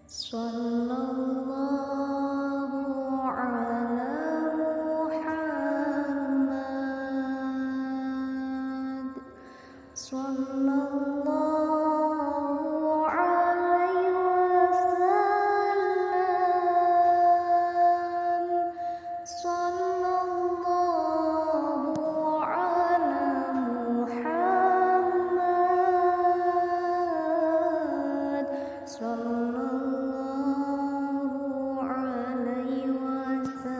Sallallahu ala Muhammad. Sallallahu alaihi wasallam. Sallallahu ala Muhammad. Sallallahu alaihi wasallam.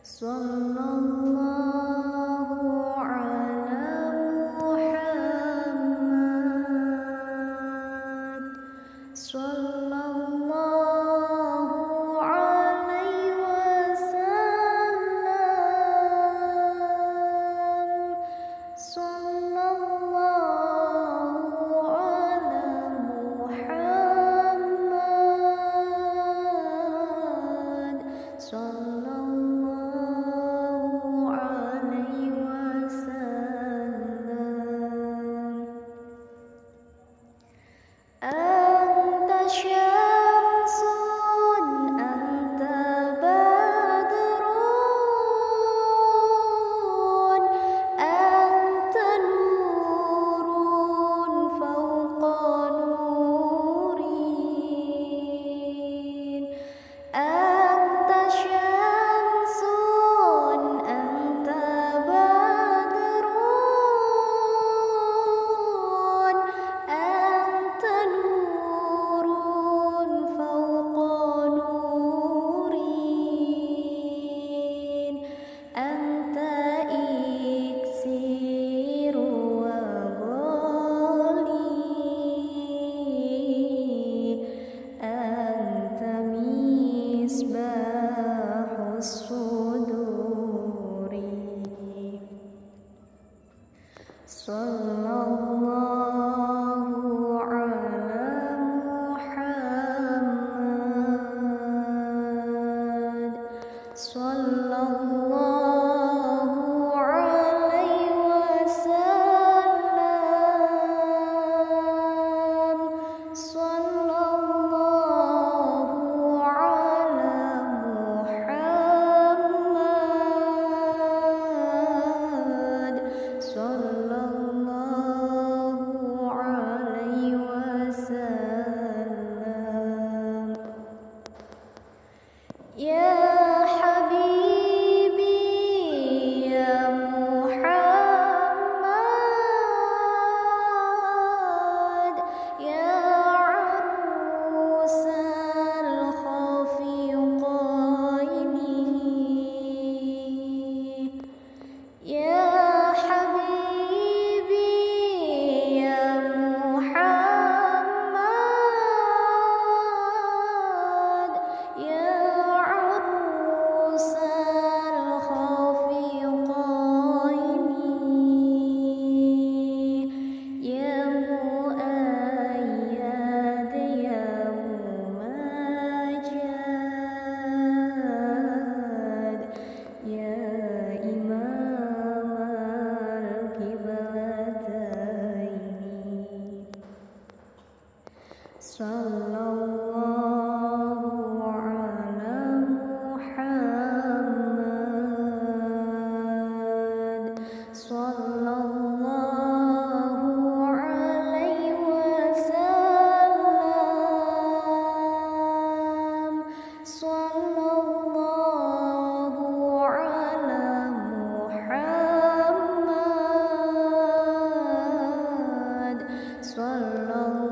Sallallahu ala Muhammad. Sallallahu alaihi wasallam. Sallallahu ala Muhammad. Sallallahu alaihi wasallam. Anta syamsun, anta badrun, anta nurun fawqa nurin. Anta syamsun, anta badrun, anta nurun fawqa nurin. Anta iksir wa ghali, anta misbahus suduri. Sallallahu ala Muhammad. Sallallahu alaihi wasallam. Sallallahu ala Muhammad. Sallallahu alaihi wasallam. Ya habibi ya Muhammad, ya arusal khafiqaini. Ya habibi ya Muhammad, ya arusal khafiqaini. Ya muayyad ya mumajjad, ya imam al-qiblataini. Sallallahu ala Muhammad. Sallallahu alaihi wasallam. Sallallahu ala Muhammad. Sallallahu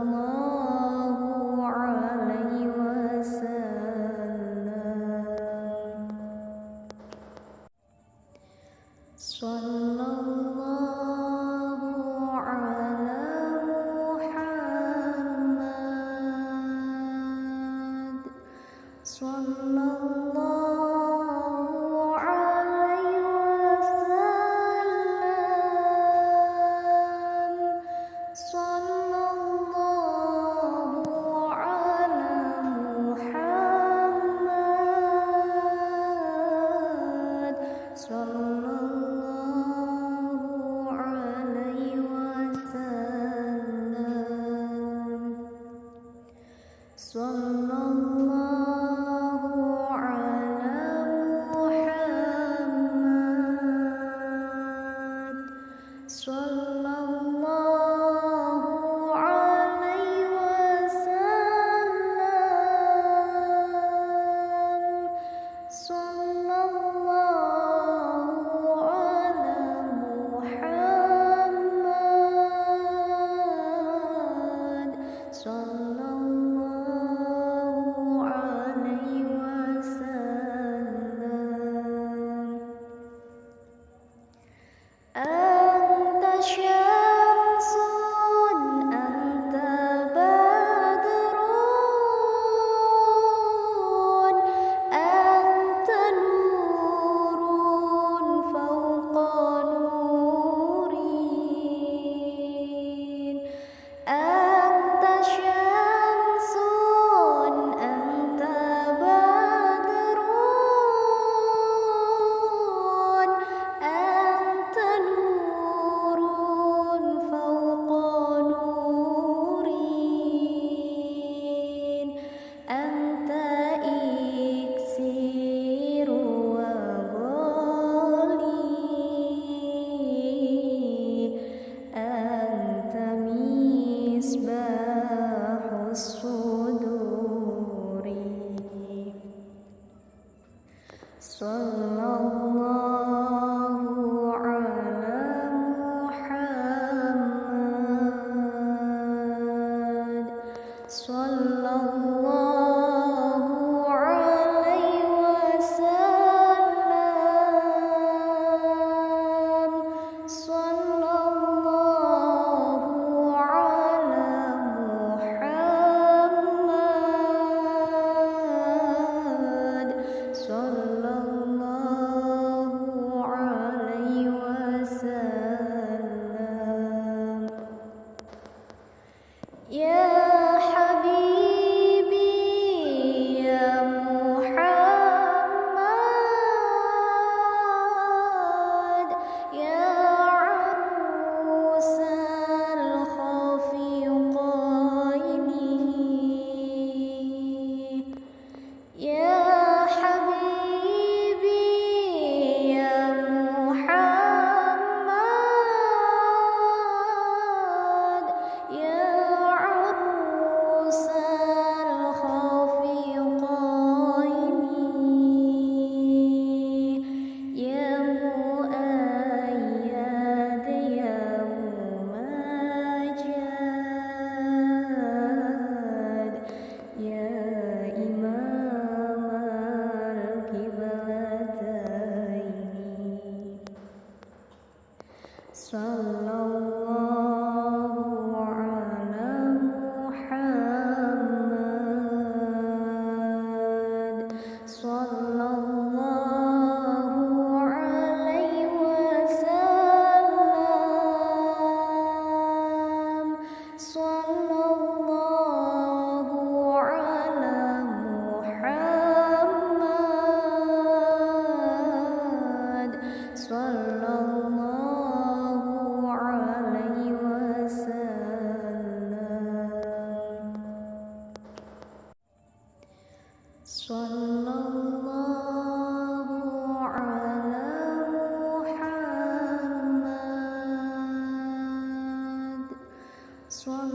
sallallahu alaihi wasallam, sallallahu ala Muhammad, sallallahu alaihi wasallam. Ya Habibi ya Muhammad, ya arusal khafiqaini, ya Habibi ya Muhammad, ya sallallahu ala Muhammad, sallallahu alaihi wasallam, sallallahu ala Muhammad, sallallahu alaihi wasallam, sallallahu ala Muhammad, sallallahu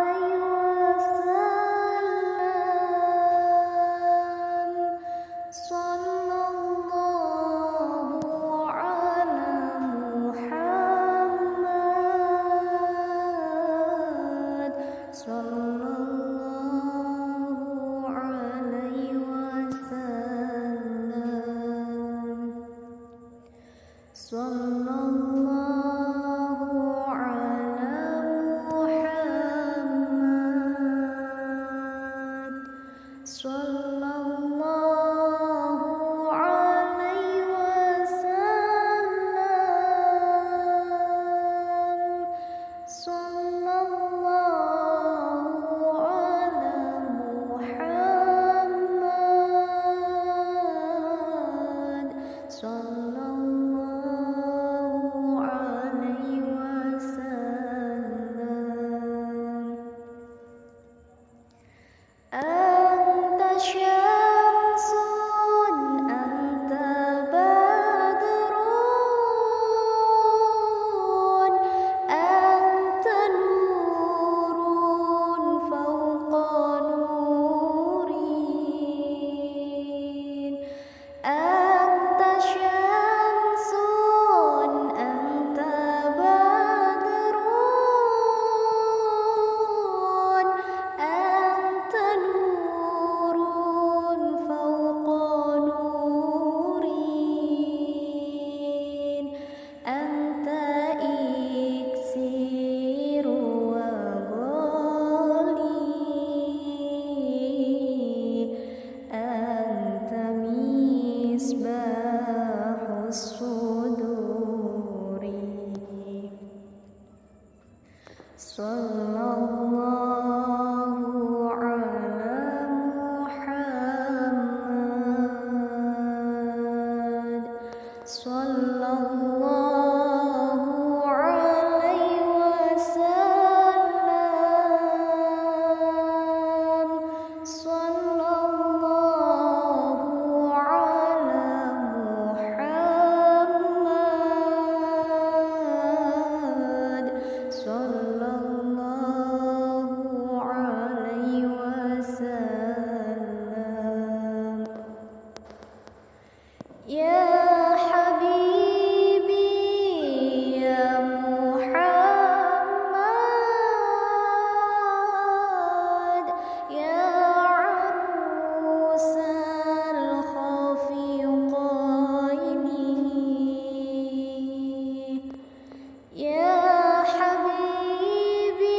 alaihi wasallam, sallallahu ala Muhammad, sallallahu alaihi wasallam, sallallahu ala Muhammad, sallallahu alaihi wasallam, sallallahu ala Muhammad, sallallahu alaihi wasallam. Anta syamsun, anta badrun, anta nurun fawqa nurin. Anta syamsun, anta badrun, anta nurun fawqa nurin. Anta iksir wa ghali, anta misbahus suduri. Sallallahu ala Muhammad, sallallahu alaihi wasallam, sallallahu ala Muhammad, sallallahu Ya Habibi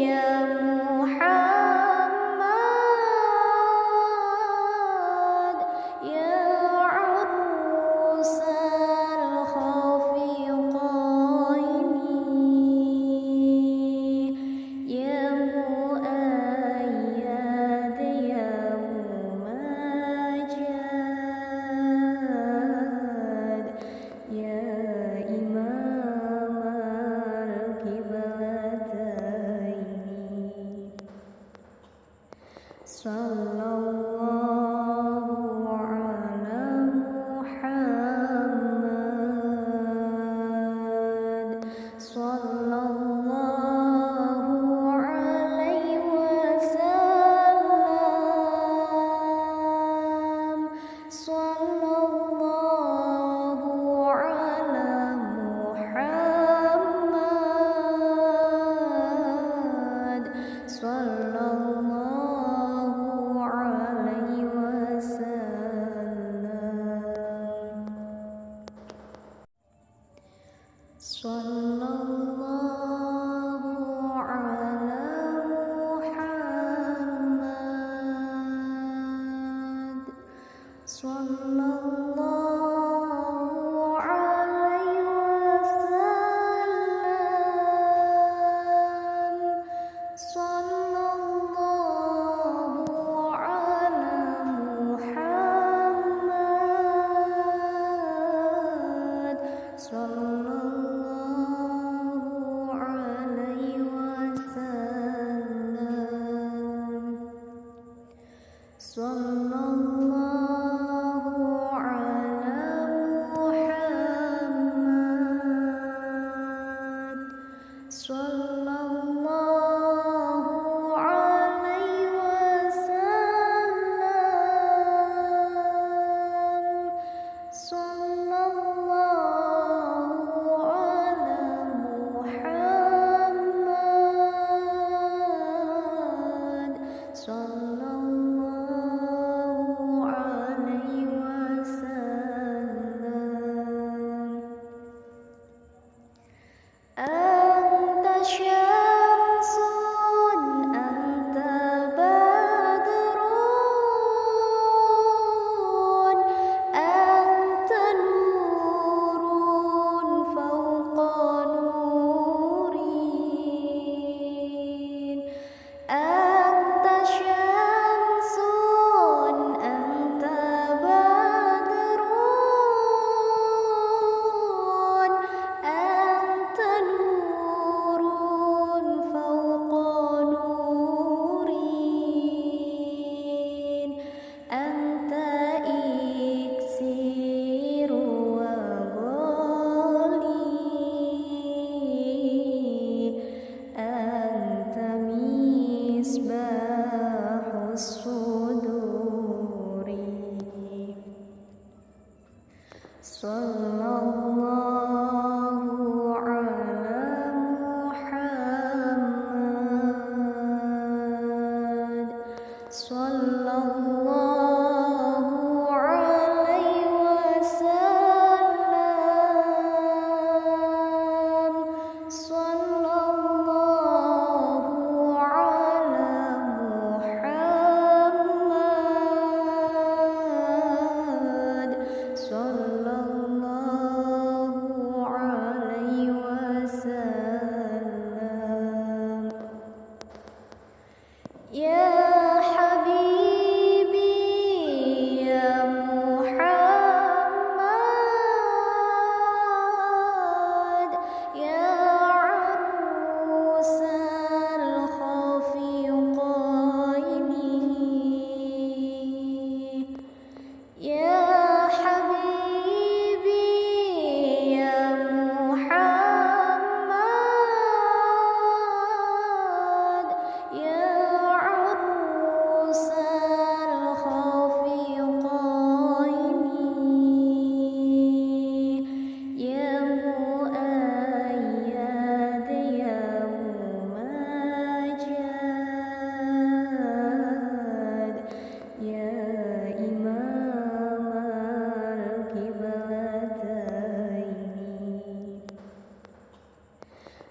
ya Muhammad, ya urusal khafiqaini, ya muayyad ya mumajjad, ya imam al-qiblataini. Sallallahu ala Muhammad, sallallahu alaihi wasallam, sallallahu ala Muhammad, sallallahu alaihi wasallam, sallallahu ala Muhammad, sallallahu alaihi wasallam, sallallahu ala Muhammad, sallallahu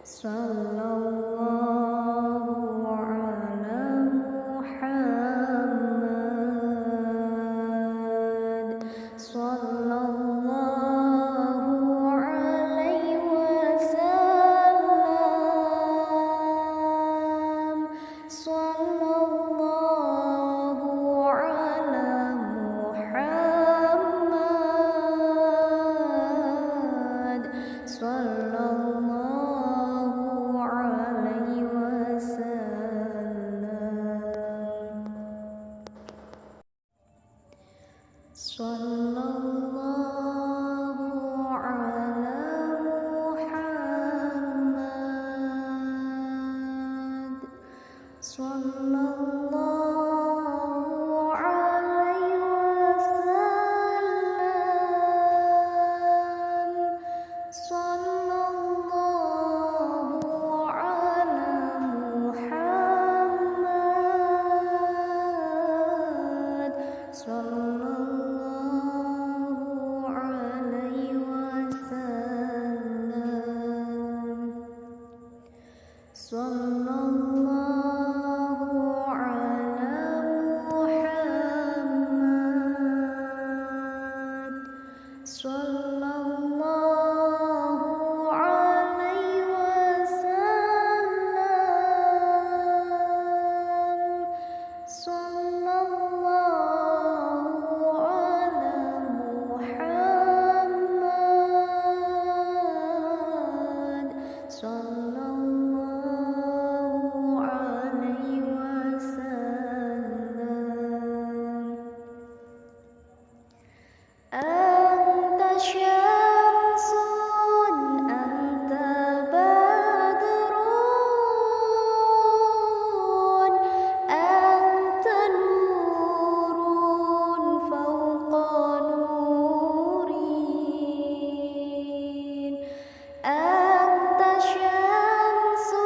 Sallallahu ala Muhammad. Sallallahu alaihi wasallam. Sallallahu ala Muhammad. Sallallahu alaihi wasallam. Sallallahu ala Muhammad. Sallallahu alaihi wasallam. Sallallahu ala Muhammad. Sallallahu alaihi wasallam. Sallallahu ala Muhammad. Sallallahu alaihi wasallam. Sallallahu ala Muhammad. Sallallahu alaihi wasallam. Anta syamsun, anta badrun, anta nurun fawqa nurin. Anta syamsun,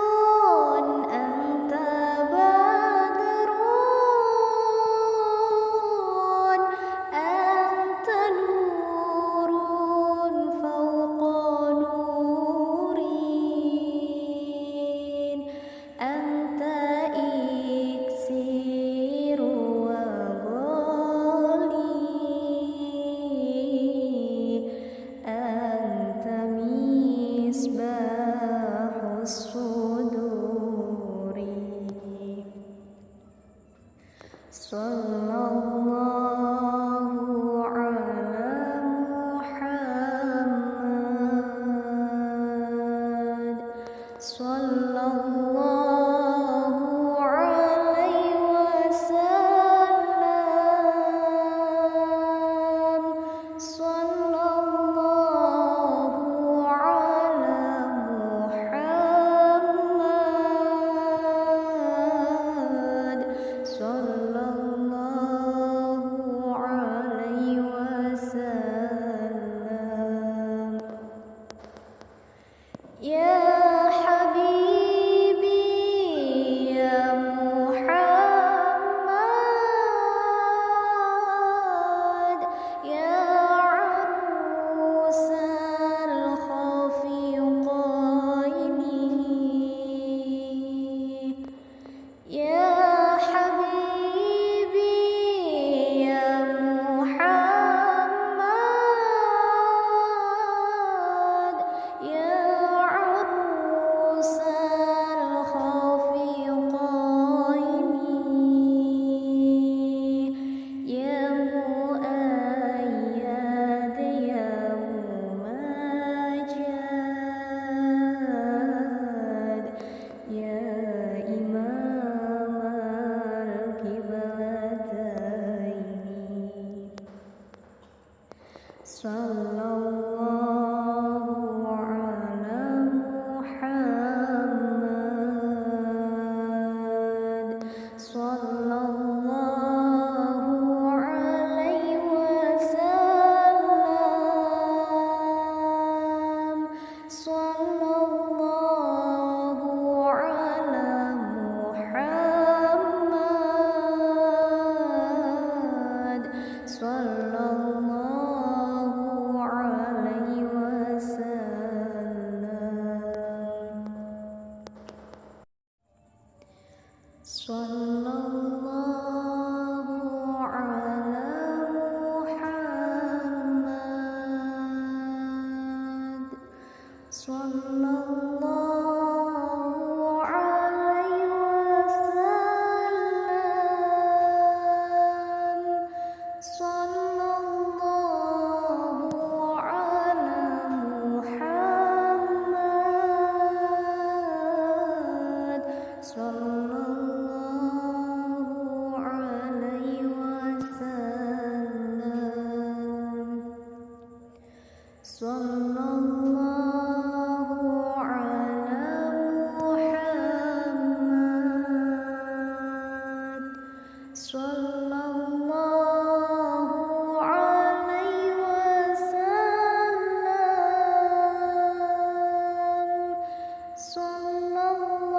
anta badrun, anta nurun fawqa nurin. Anta iksiru wa ghali, anta misbahus suduri. Sallallahu ala Muhammad. Sallallahu alaihi wasallam. Sallallahu ala Muhammad. Sallallahu alaihi wasallam. Ya habibi ya Muhammad, ya arusal khafiqaini. Ya habibi ya Muhammad, ya arusal Sallallahu alaihi wasallam. Sallallahu ala Muhammad. Sallallahu alaihi wasallam. Sallallahu ala Muhammad. Sallallahu alaihi wasallam. Sallallahu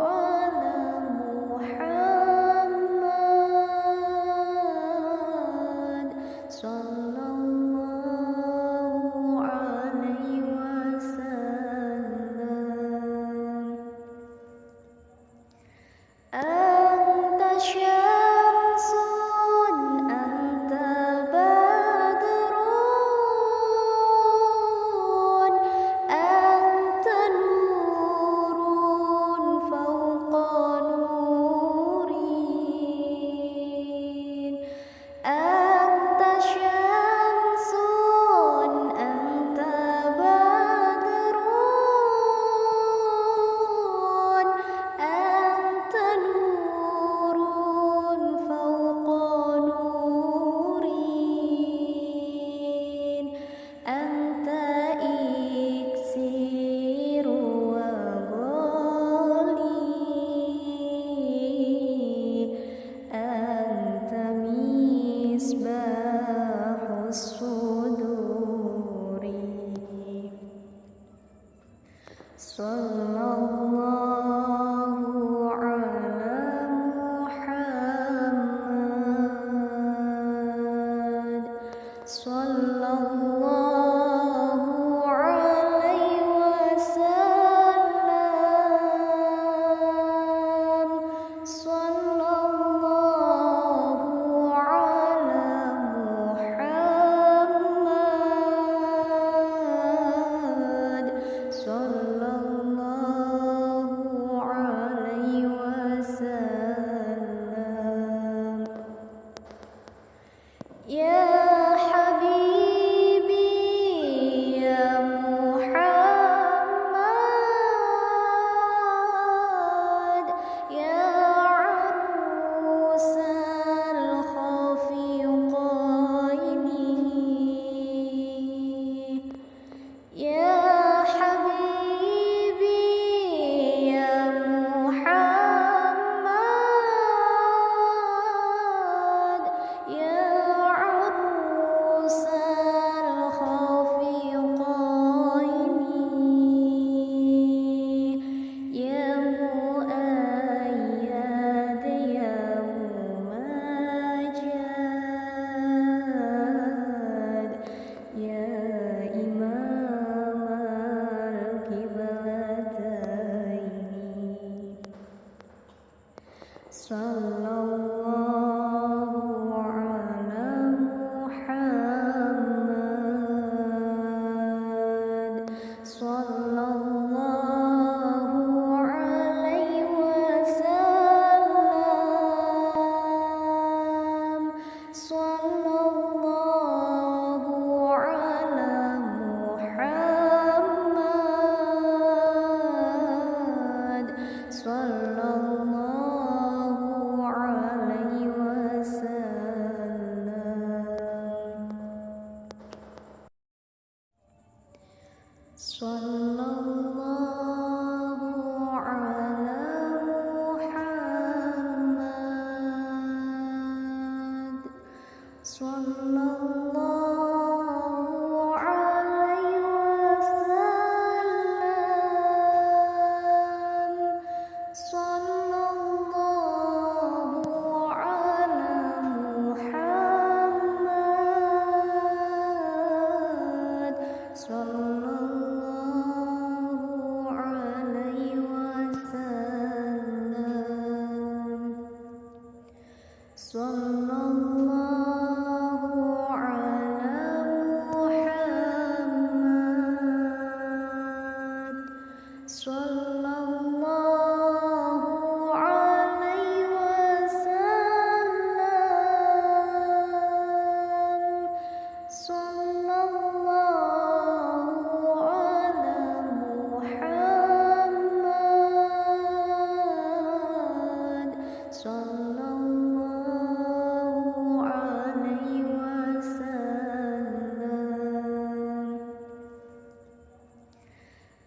ala Muhammad. Sallallahu alaihi wasallam. Anta syamsun, anta badrun, anta nurun fawqa nurin. Anta syamsun, anta badrun, anta nurun fawqa nurin. Anta iksir wa ghali, anta misbahus suduri. Sallallahu ala Muhammad. Sallallahu alaihi wasallam. Sallallahu ala Muhammad. Sallallahu alaihi wasallam. Ya habibi ya Muhammad, ya arusal khafiqaini. Ya habibi ya Muhammad, ya arusal khafiqaini. Ya muayyad ya mumajjad, ya imam al-qiblataini. Sallallahu ala Muhammad. Sallallahu alaihi wasallam. Sallallahu ala Muhammad. Sallallahu alaihi wasallam. Sallallahu ala Muhammad. Sallallahu alaihi wasallam. Sallallahu ala Muhammad. Sallallahu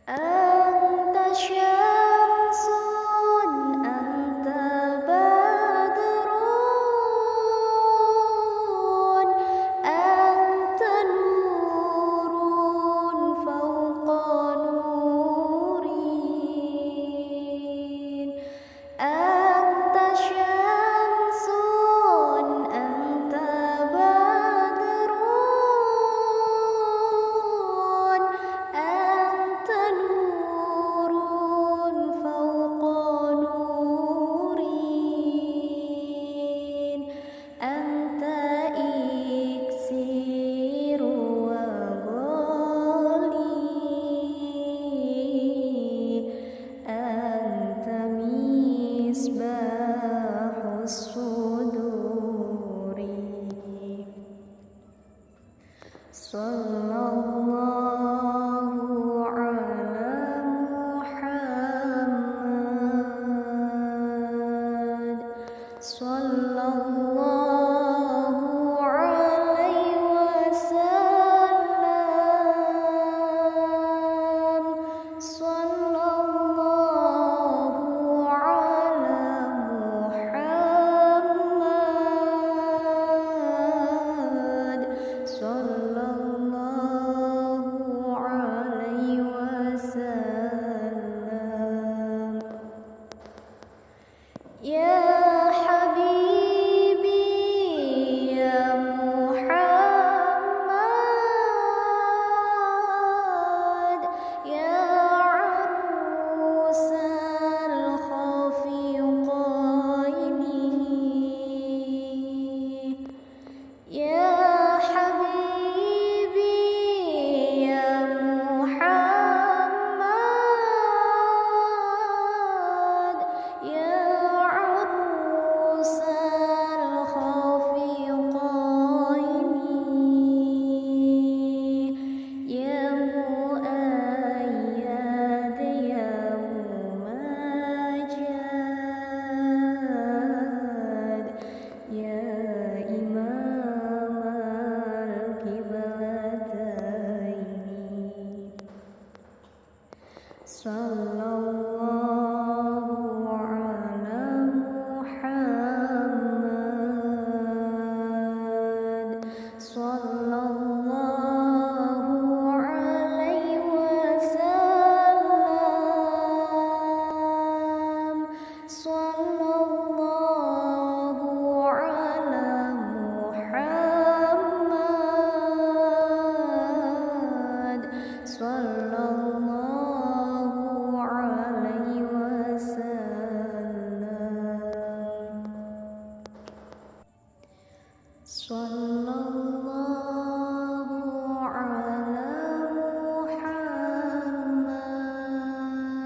أنت شمس أنت بدر أنت نور فوق نوري أنت شمس أنت بدر أنت نور فوق نوري أنت إكسير وغالي أنت مصباح الصدور صلى الله على محمد صلى الله عليه وسلم صلى الله على محمد صلى الله عليه وسلم يا حبيبي يا محمد يا عروس الخفيقين يا حبيبي يا محمد يا عروس الخفيقين يا مؤيد يا ممجد يا إمام القبلتين صلى الله على محمد صلى الله عليه وسلم صلى الله على محمد صلى الله عليه وسلم صلى الله على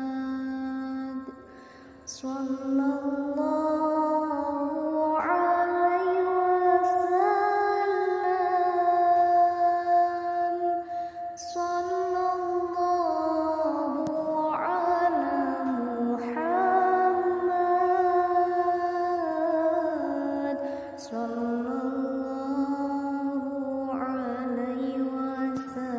محمد صلى الله عليه وسلم صلى الله على محمد صلى الله عليه وسلم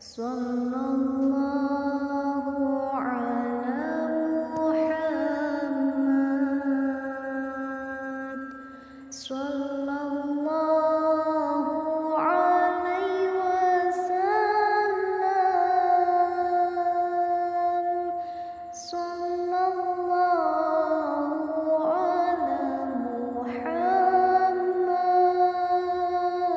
صلى الله على محمد صلى الله عليه وسلم صلى الله على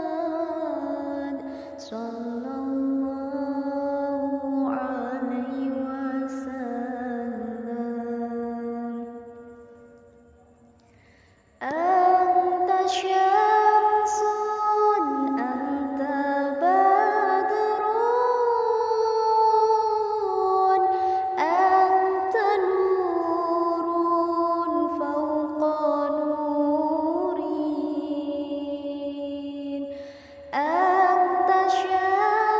محمد صلى الله عليه وسلم أنت شمس أنت بدر أنت نور فوق نوري أنت شمس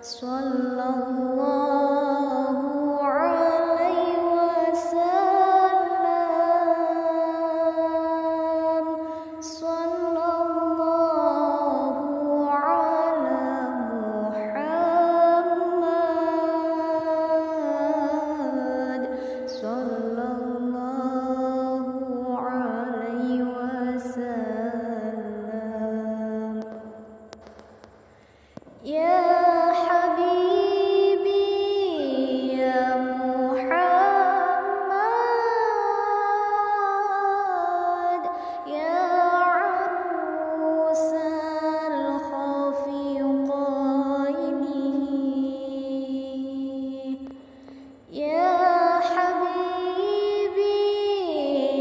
sallallahu alaihi wasallam, sallallahu ala Muhammad, sallallahu alaihi wasallam. Ya Habibi ya Muhammad, ya arusal khafiqaini, ya Habibi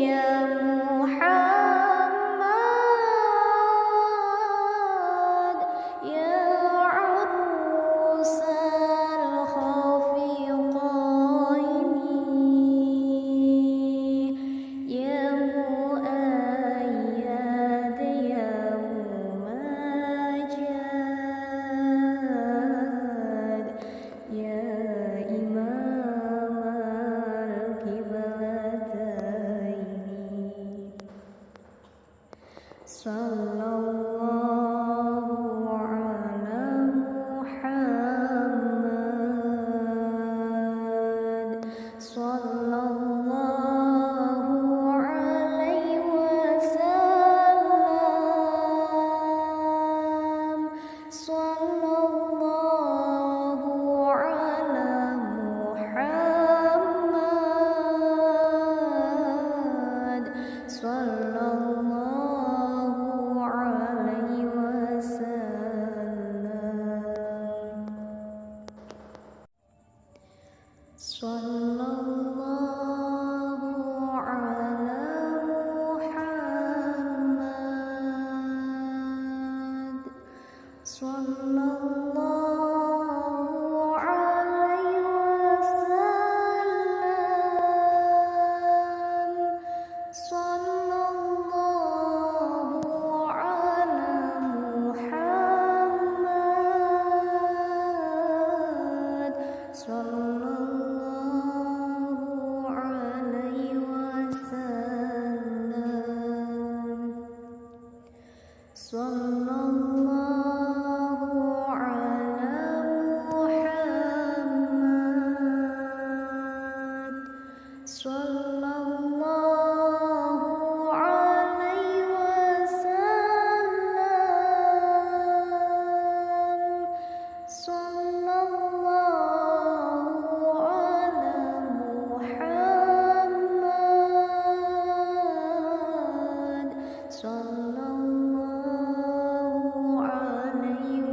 ya Muhammad, ya arusal khafiqaini, ya muayyad ya mumajjad, ya imam al-qiblataini, sallallahu ala Muhammad, sallallahu alaihi wasallam, sallallahu ala Muhammad, sallallahu alaihi wasallam, sallallahu ala Muhammad, sallallahu alaihi wasallam, sallallahu ala Muhammad, sallallahu alaihi wasallam, sallallahu ala Muhammad, sallallahu alaihi wasallam, sallallahu ala Muhammad, sallallahu alaihi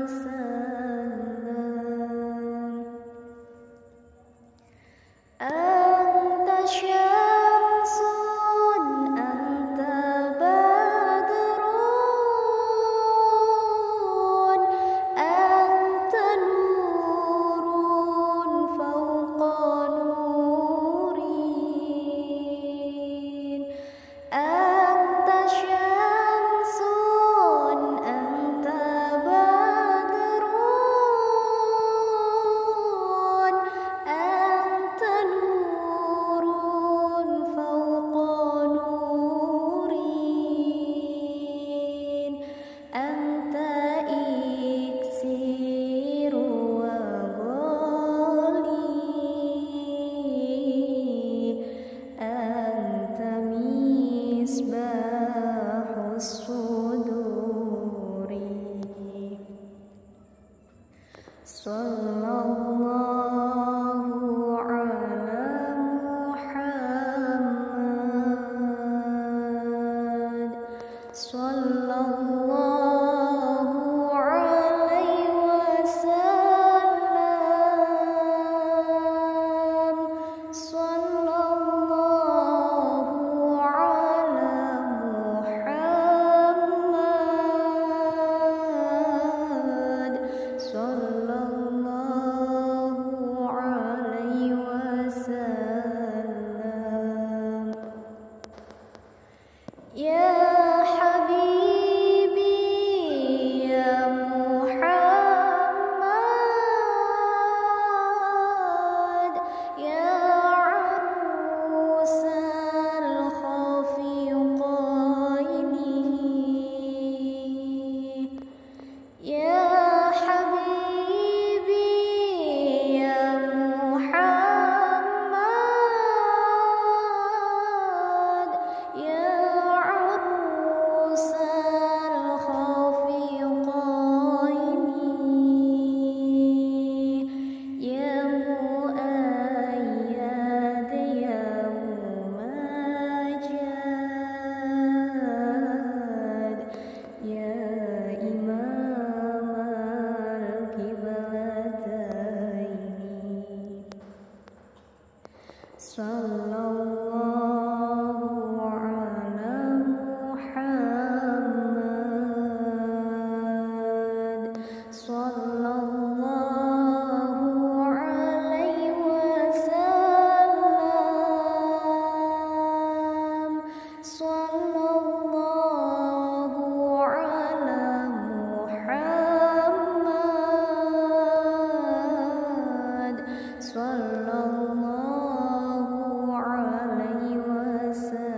wasallam. Anta syamsun, anta badrun, anta nurun fawqa nurin, anta syamsun, anta badrun, anta nurun fawqa nurin, anta iksir wa ghali, anta misbahus suduri, sallallahu ala Muhammad, sallallahu alaihi wasallam, sallallahu ala Muhammad, sallallahu alaihi wasallam. Ya Habibi ya Muhammad, sallallahu alaihi wasallam. Sallallahu ala Muhammad. Sallallahu alaihi wasallam.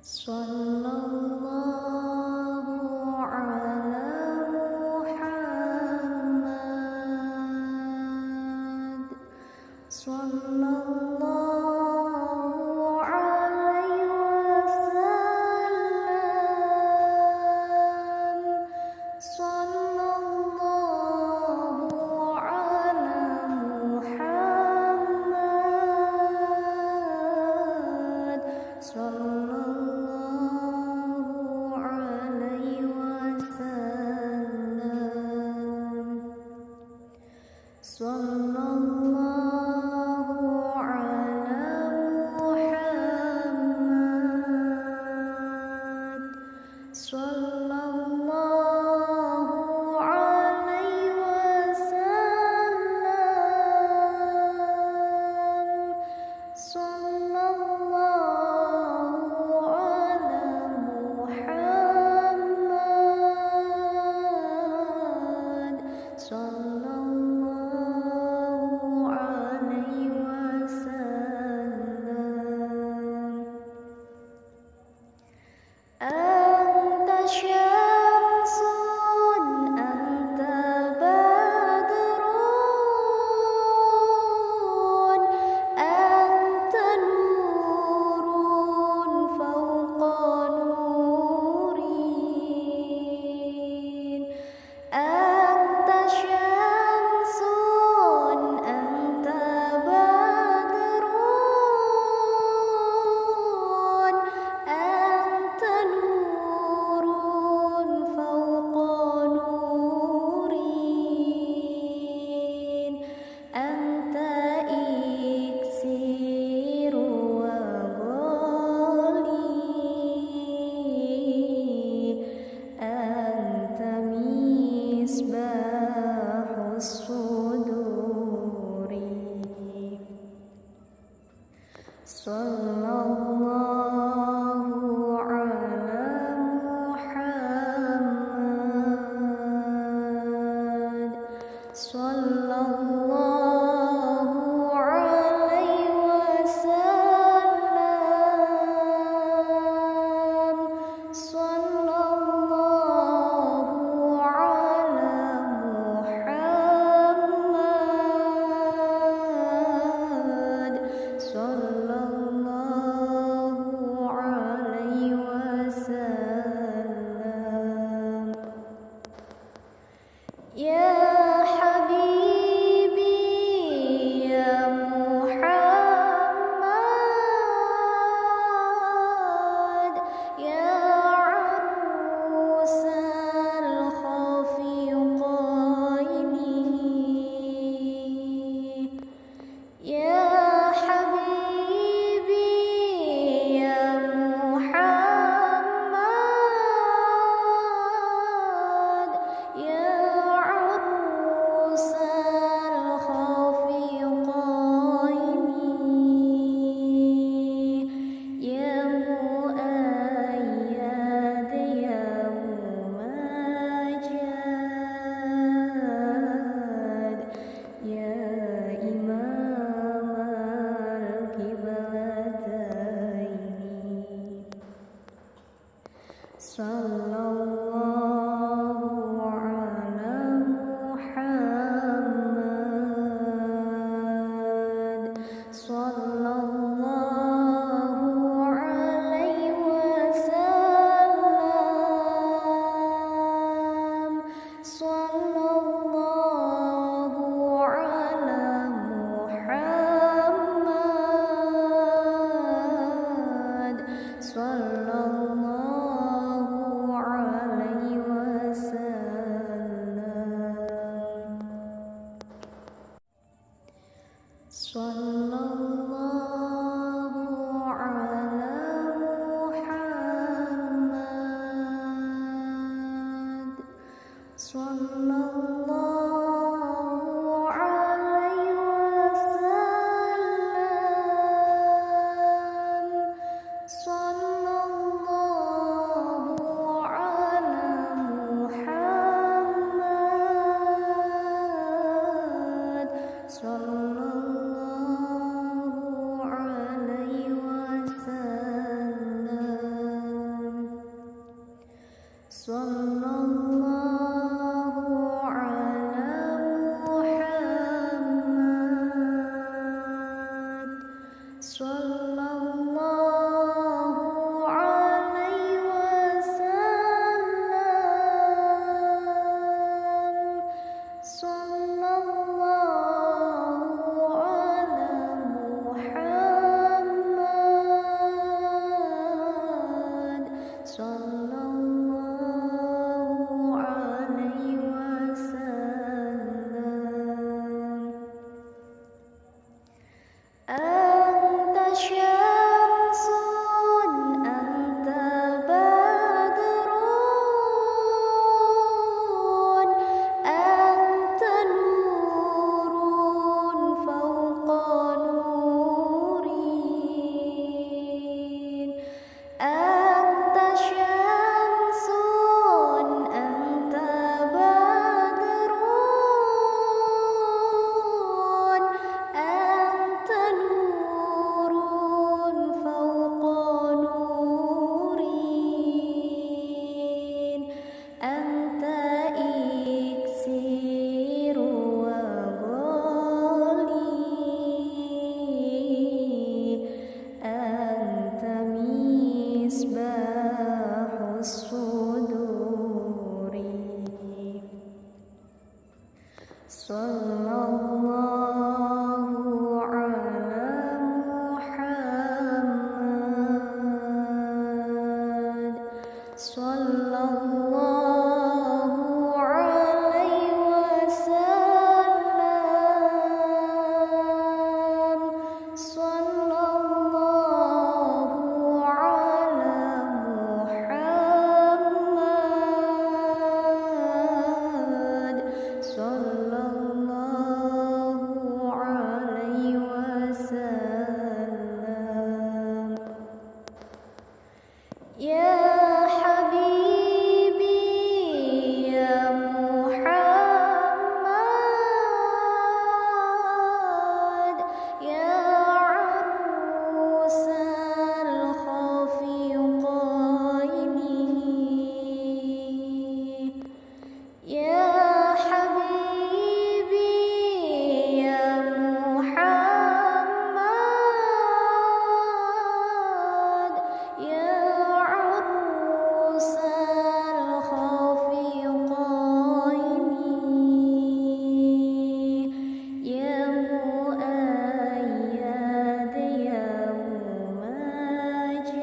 Sallallahu ala Muhammad. Sallallahu alaihi wasallam. Sallallahu ala Muhammad. Sallallahu alaihi wasallam. Sallallahu ala Muhammad. Sallallahu alaihi wasallam. Sallallahu ala Muhammad. Sallallahu alaihi wasallam. Anta syamsun, anta badrun, anta nurun fawqa nurin. Anta syamsun, anta badrun, anta nurun fawqa nurin. Anta iksiru wa ghali, anta misbahus suduri. Sallallahu ala Muhammad. Sallallahu alaihi wasallam. Sallallahu ala Muhammad. Sallallahu alaihi wasallam. Ya habibi ya Muhammad, ya arusal khafiqaini. Ya habibi ya Muhammad, ya arusal khafiqaini. Ya muayyad ya mumajjad, ya imam al-qiblataini. Sallallahu ala Muhammad. Sallallahu alaihi wasallam. Sallallahu ala Muhammad. Sallallahu alaihi wasallam. Sallallahu alaihi wasallam. Sallallahu ala Muhammad. Sallallahu alaihi wasallam. Sallallahu ala Muhammad. Sallallahu alaihi wasallam. Sallallahu ala Muhammad. Sallallahu alaihi wasallam. Anta syamsun, anta badrun, anta nurun fawqa nurin. Anta syamsun, anta badrun, anta nurun fawqa nurin. Anta iksiru wa ghali, anta misbahus suduri. Sallallahu ala Muhammad. Sallallahu alaihi wasallam. Sallallahu ala Muhammad. Sallallahu alaihi wasallam. Ya Habibi ya Muhammad, ya arusal khafiqaini. Ya Habibi ya Muhammad, ya arusal khafiqaini. Ya muayyad ya mumajjad,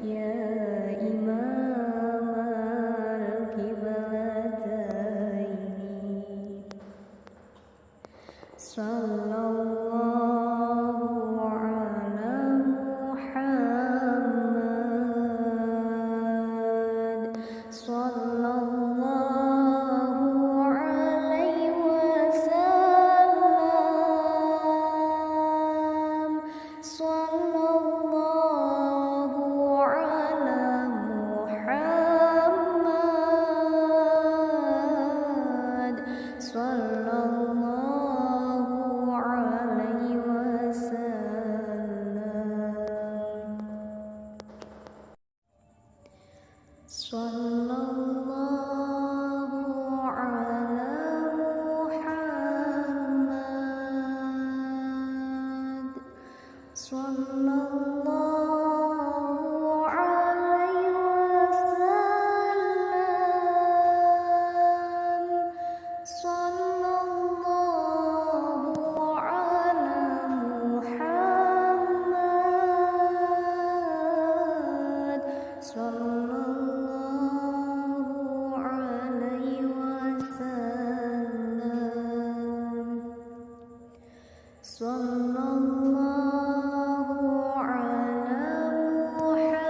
ya imam al-qiblataini. Sallallahu ala Muhammad. Sallallahu alaihi wasallam. Sallallahu ala Muhammad. Sallallahu alaihi wasallam. Sallallahu ala Muhammad. Sallallahu alaihi wasallam. Sallallahu ala Muhammad. Sallallahu alaihi wasallam. Sallallahu ala Muhammad.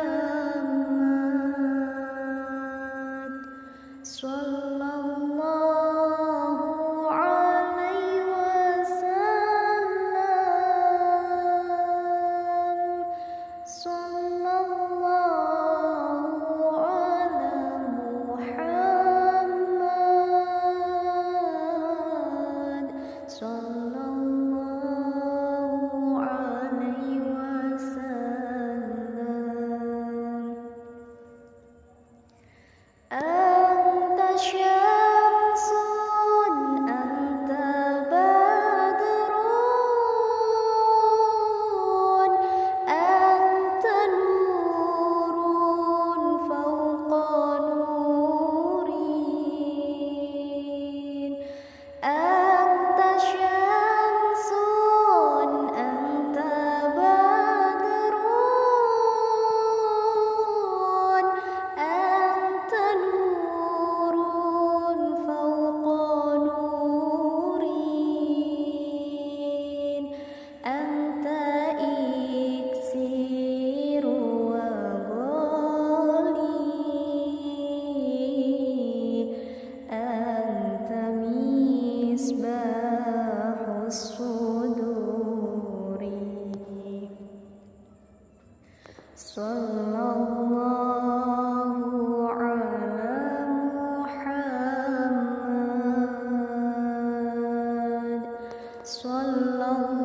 Sallallahu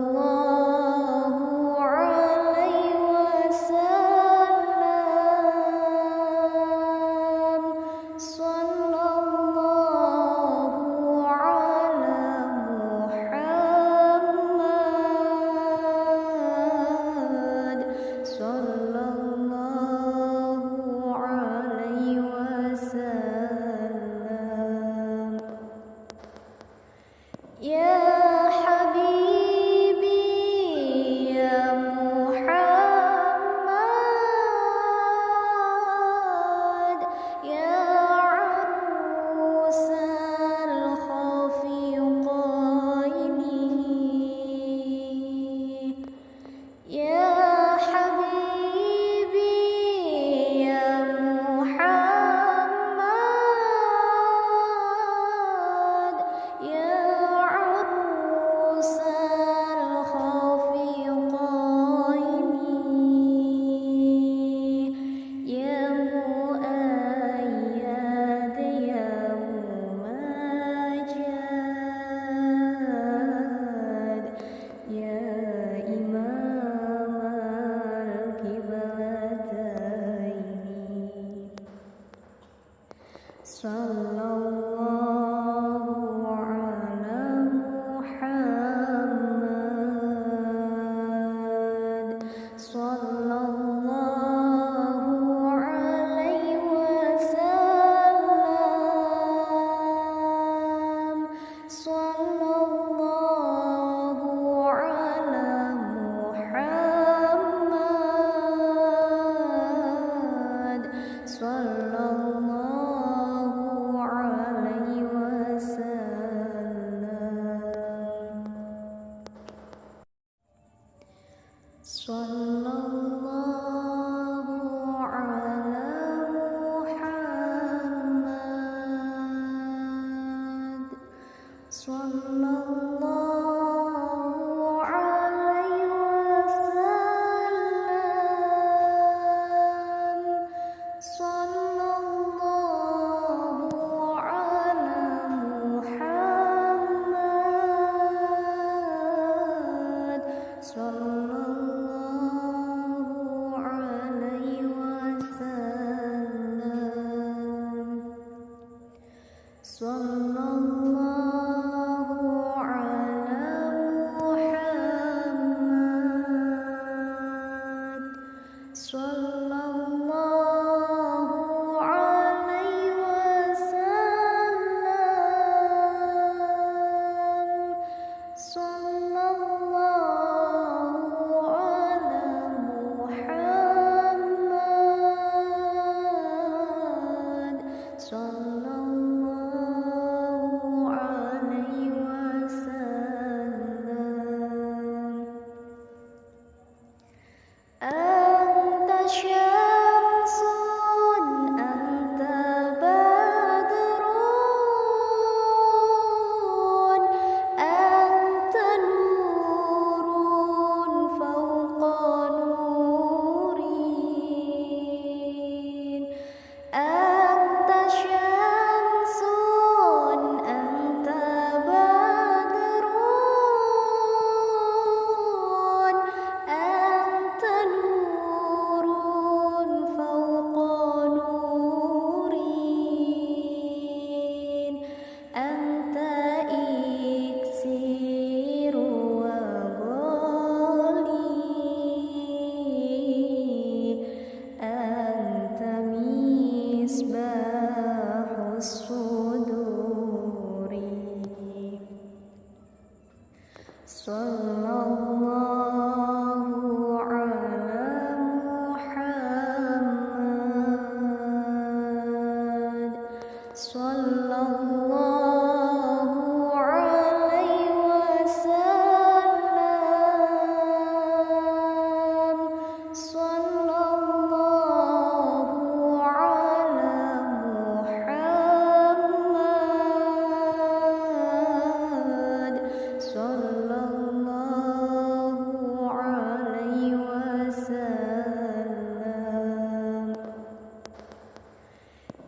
alaihi wasallam.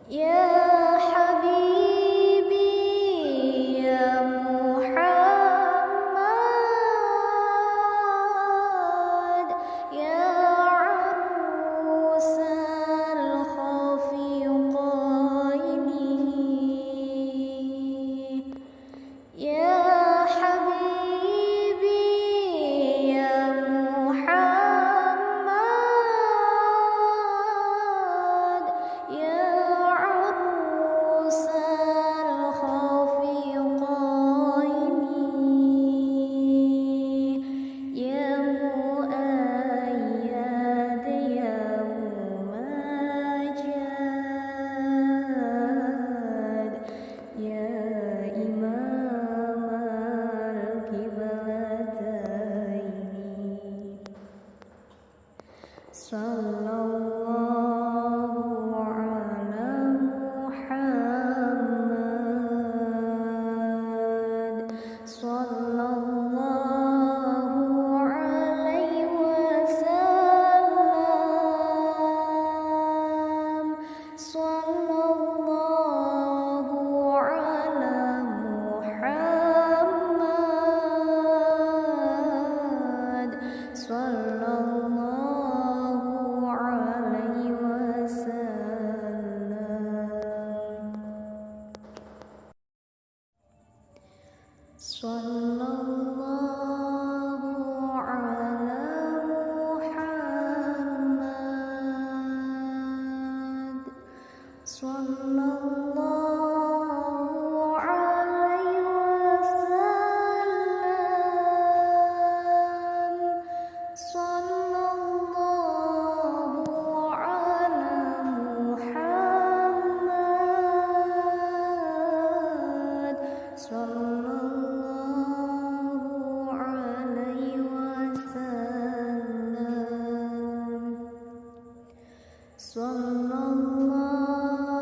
Ya Habibi ya Muhammad ya arusal khafiqaini ya Habibi ya Muhammad ya arusal khafiqaini ya muayyad ya mumajjad ya imam al-qiblataini sallallahu ala Muhammad sallallahu alaihi wasallam sallallahu ala Muhammad sallallahu alaihi wasallam sallallahu ala Muhammad sallallahu alaihi wasallam sallallahu ala Muhammad sallallahu alaihi wasallam sallallahu